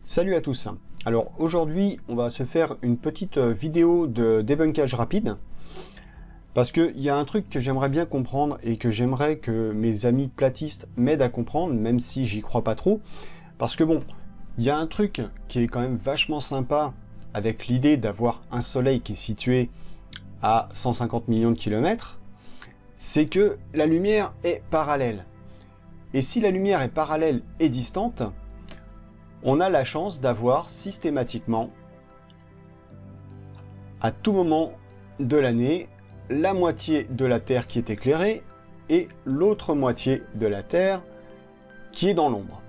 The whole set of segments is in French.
Salut à tous. Alors aujourd'hui, on va se faire une petite vidéo de débunkage rapide parce qu'il y a un truc que j'aimerais bien comprendre et que j'aimerais que mes amis platistes m'aident à comprendre, même si j'y crois pas trop. Parce que bon, il y a un truc qui est quand même vachement sympa avec l'idée d'avoir un soleil qui est situé à 150 millions de kilomètres, c'est que la lumière est parallèle. Et si la lumière est parallèle et distante, on a la chance d'avoir systématiquement, à tout moment de l'année, la moitié de la Terre qui est éclairée et l'autre moitié de la Terre qui est dans l'ombre.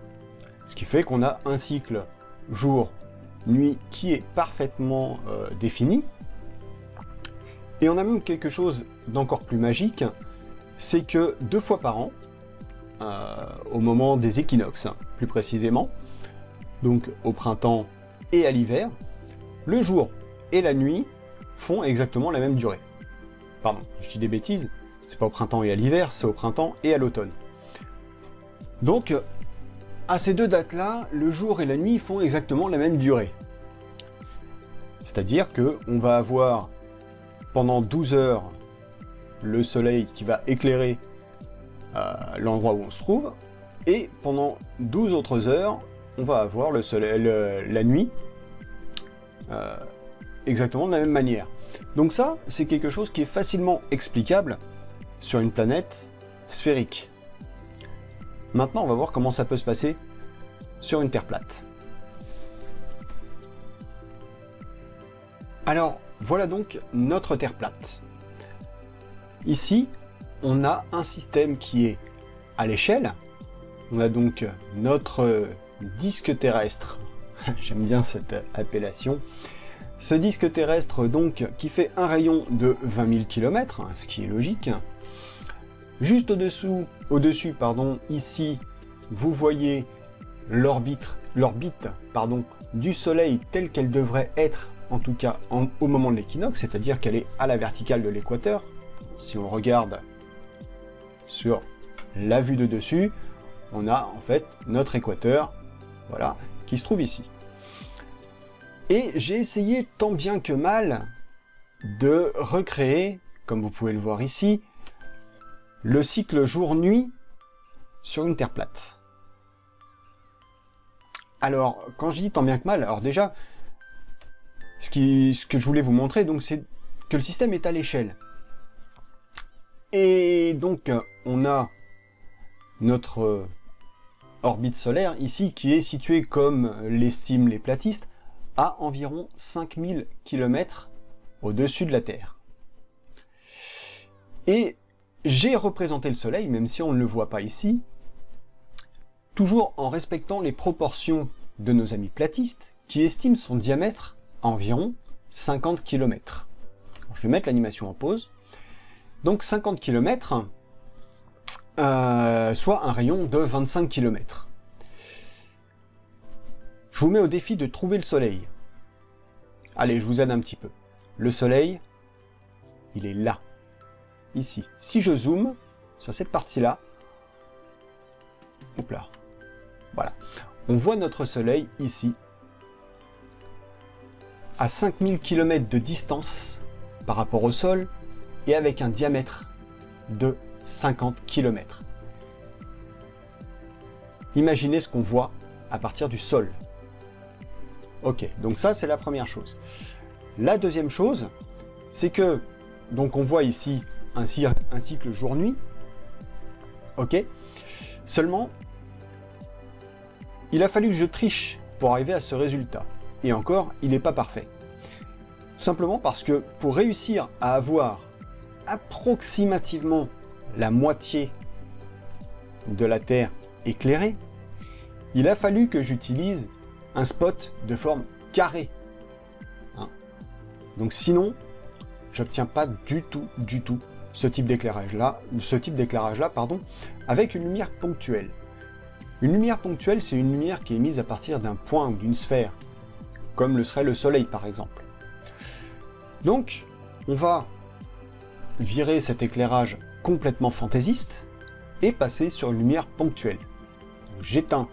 Ce qui fait qu'on a un cycle jour-nuit qui est parfaitement défini. Et on a même quelque chose d'encore plus magique, c'est que 2 fois par an, au moment des équinoxes plus précisément, donc au printemps et à l'hiver, le jour et la nuit font exactement la même durée. Pardon, je dis des bêtises, c'est pas au printemps et à l'hiver, c'est au printemps et à l'automne. Donc, à ces deux dates-là, le jour et la nuit font exactement la même durée. C'est-à-dire que on va avoir pendant 12 heures le soleil qui va éclairer l'endroit où on se trouve, et pendant 12 autres heures, on va avoir le soleil, la nuit exactement de la même manière. Donc ça, c'est quelque chose qui est facilement explicable sur une planète sphérique. Maintenant, on va voir comment ça peut se passer sur une Terre plate. Alors, voilà donc notre Terre plate. Ici, on a un système qui est à l'échelle. On a donc notre disque terrestre. J'aime bien cette appellation. Ce disque terrestre donc qui fait un rayon de 20 000 km, ce qui est logique. Juste au-dessus, ici, vous voyez l'orbite du Soleil telle qu'elle devrait être, en tout cas au moment de l'équinoxe, c'est-à-dire qu'elle est à la verticale de l'équateur. Si on regarde sur la vue de dessus, on a en fait notre équateur, voilà, qui se trouve ici. Et j'ai essayé tant bien que mal de recréer, comme vous pouvez le voir ici, le cycle jour-nuit sur une Terre plate. Alors, quand je dis tant bien que mal, alors déjà, ce que je voulais vous montrer, donc, c'est que le système est à l'échelle. Et donc, on a notre orbite solaire ici qui est située, comme l'estiment les platistes, à environ 5000 km au-dessus de la Terre. Et j'ai représenté le Soleil, même si on ne le voit pas ici, toujours en respectant les proportions de nos amis platistes, qui estiment son diamètre à environ 50 km. Alors, je vais mettre l'animation en pause. Donc 50 km, soit un rayon de 25 km. Je vous mets au défi de trouver le Soleil. Allez, je vous aide un petit peu. Le Soleil, il est là, ici. Si je zoome sur cette partie-là, hop là, voilà. On voit notre Soleil ici, à 5000 km de distance par rapport au sol, et avec un diamètre de 50 km. Imaginez ce qu'on voit à partir du sol. Ok, donc ça c'est la première chose. La deuxième chose, c'est que, donc on voit ici un cycle jour-nuit, ok, seulement, il a fallu que je triche pour arriver à ce résultat. Et encore, il n'est pas parfait. Tout simplement parce que pour réussir à avoir approximativement la moitié de la Terre éclairée, il a fallu que j'utilise un spot de forme carrée. Donc sinon, j'obtiens pas du tout ce type d'éclairage-là, avec une lumière ponctuelle. Une lumière ponctuelle, c'est une lumière qui est émise à partir d'un point ou d'une sphère, comme le serait le Soleil par exemple. Donc, on va virer cet éclairage complètement fantaisiste et passer sur une lumière ponctuelle. J'éteins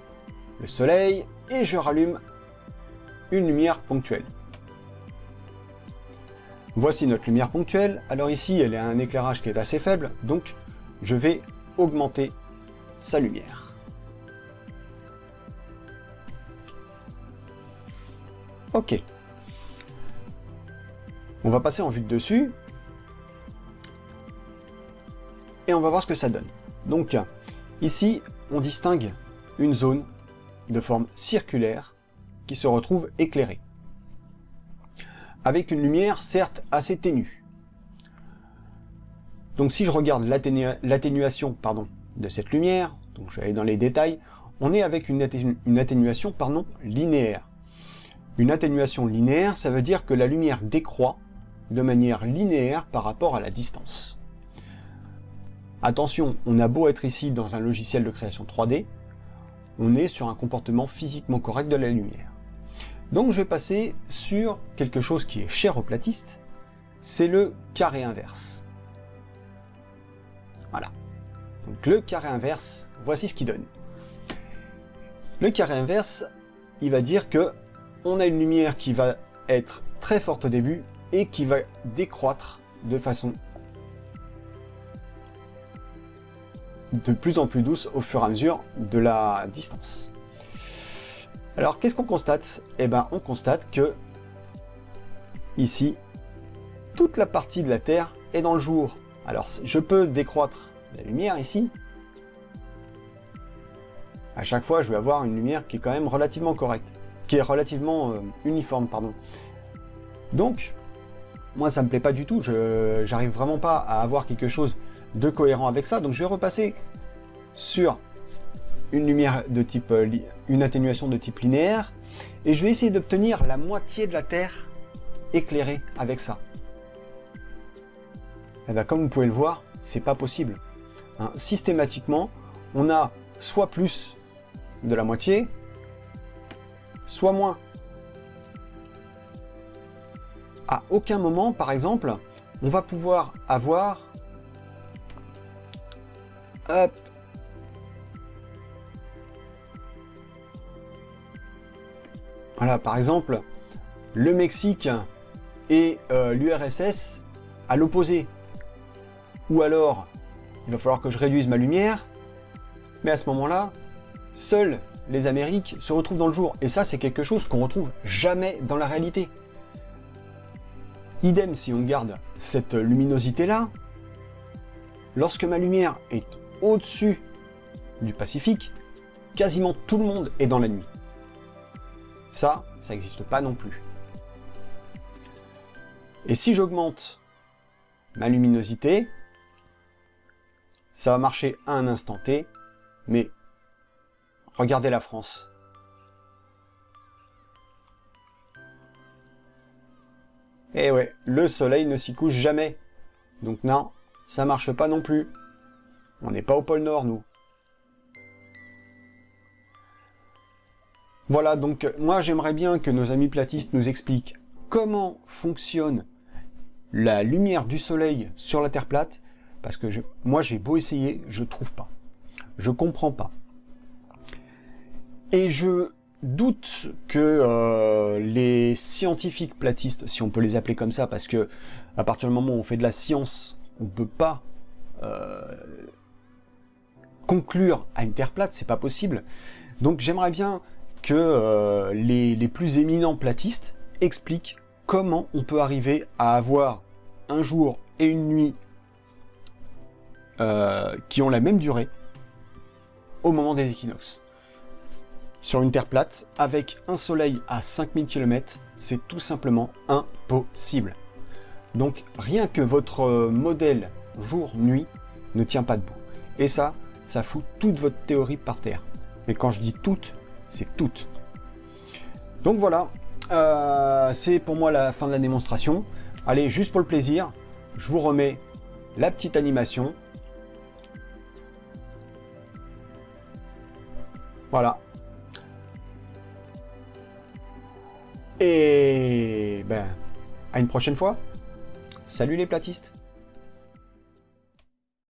le Soleil et je rallume une lumière ponctuelle. Voici notre lumière ponctuelle. Alors ici, elle a un éclairage qui est assez faible, donc je vais augmenter sa lumière. Ok. On va passer en vue de dessus. Et on va voir ce que ça donne. Donc, ici, on distingue une zone de forme circulaire qui se retrouve éclairée. Avec une lumière, certes, assez ténue. Donc si je regarde l'atténuation de cette lumière, donc je vais aller dans les détails, on est avec une atténuation linéaire. Une atténuation linéaire, ça veut dire que la lumière décroît de manière linéaire par rapport à la distance. Attention, on a beau être ici dans un logiciel de création 3D, on est sur un comportement physiquement correct de la lumière. Donc je vais passer sur quelque chose qui est cher aux platistes, c'est le carré inverse. Voilà. Donc le carré inverse, voici ce qu'il donne. Le carré inverse, il va dire que on a une lumière qui va être très forte au début et qui va décroître de façon de plus en plus douce au fur et à mesure de la distance. Alors qu'est-ce qu'on constate? Eh bien on constate que ici, toute la partie de la Terre est dans le jour. Alors je peux décroître la lumière ici. À chaque fois je vais avoir une lumière qui est quand même relativement correcte, qui est relativement uniforme, pardon. Donc, moi ça me plaît pas du tout, j'arrive vraiment pas à avoir quelque chose de cohérent avec ça, donc je vais repasser sur une lumière de type, une atténuation de type linéaire, et je vais essayer d'obtenir la moitié de la Terre éclairée avec ça. Et bien, comme vous pouvez le voir, c'est pas possible. Hein, systématiquement, on a soit plus de la moitié, soit moins. À aucun moment, par exemple, on va pouvoir avoir... Hop. Voilà, par exemple, le Mexique et l'URSS à l'opposé. Ou alors, il va falloir que je réduise ma lumière, mais à ce moment-là, seuls les Amériques se retrouvent dans le jour. Et ça, c'est quelque chose qu'on retrouve jamais dans la réalité. Idem si on garde cette luminosité-là, lorsque ma lumière est au-dessus du Pacifique, quasiment tout le monde est dans la nuit. Ça n'existe pas non plus. Et si j'augmente ma luminosité, ça va marcher à un instant T, mais regardez la France. Et ouais, le soleil ne s'y couche jamais. Donc non, ça marche pas non plus. On n'est pas au pôle Nord, nous. Voilà, donc moi j'aimerais bien que nos amis platistes nous expliquent comment fonctionne la lumière du soleil sur la Terre plate, parce que moi j'ai beau essayer, je trouve pas. Je comprends pas. Et je doute que les scientifiques platistes, si on peut les appeler comme ça, parce que à partir du moment où on fait de la science, on ne peut pas conclure à une Terre plate, c'est pas possible. Donc j'aimerais bien que les plus éminents platistes expliquent comment on peut arriver à avoir un jour et une nuit qui ont la même durée au moment des équinoxes. Sur une Terre plate, avec un soleil à 5000 km, c'est tout simplement impossible. Donc rien que votre modèle jour-nuit ne tient pas debout. Et ça fout toute votre théorie par terre. Mais quand je dis toute, c'est toute. Donc voilà, c'est pour moi la fin de la démonstration. Allez, juste pour le plaisir, je vous remets la petite animation. Voilà. Et ben, à une prochaine fois. Salut les platistes!